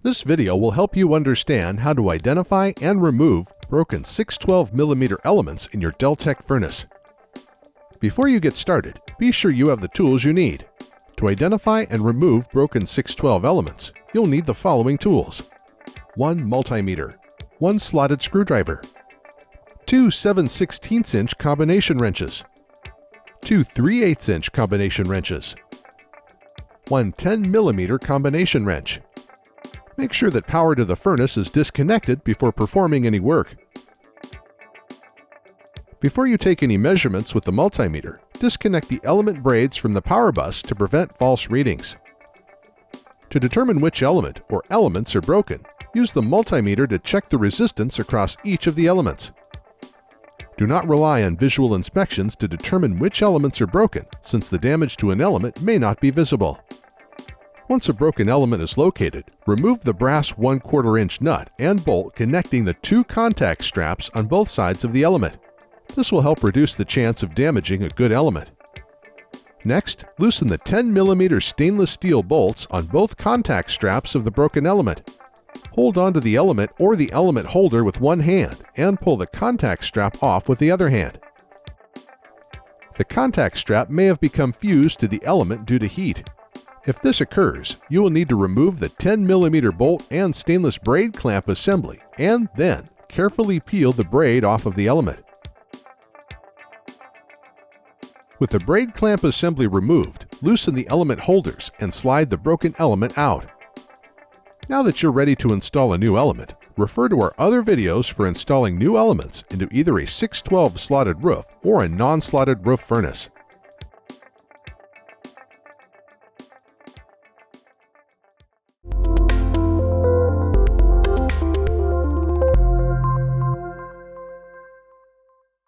This video will help you understand how to identify and remove broken 612mm elements in your Deltech furnace. Before you get started, be sure you have the tools you need. To identify and remove broken 612 elements, you'll need the following tools: 1 multimeter, 1 slotted screwdriver, 2 7/16" combination wrenches, 2 3/8" combination wrenches, 1 10mm combination wrench. Make sure that power to the furnace is disconnected before performing any work. Before you take any measurements with the multimeter, disconnect the element braids from the power bus to prevent false readings. To determine which element or elements are broken, use the multimeter to check the resistance across each of the elements. Do not rely on visual inspections to determine which elements are broken, since the damage to an element may not be visible. Once a broken element is located, remove the brass 1/4 inch nut and bolt connecting the 2 contact straps on both sides of the element. This will help reduce the chance of damaging a good element. Next, loosen the 10mm stainless steel bolts on both contact straps of the broken element. Hold onto the element or the element holder with one hand and pull the contact strap off with the other hand. The contact strap may have become fused to the element due to heat. If this occurs, you will need to remove the 10mm bolt and stainless braid clamp assembly and then carefully peel the braid off of the element. With the braid clamp assembly removed, loosen the element holders and slide the broken element out. Now that you're ready to install a new element, refer to our other videos for installing new elements into either a 612 slotted roof or a non-slotted roof furnace.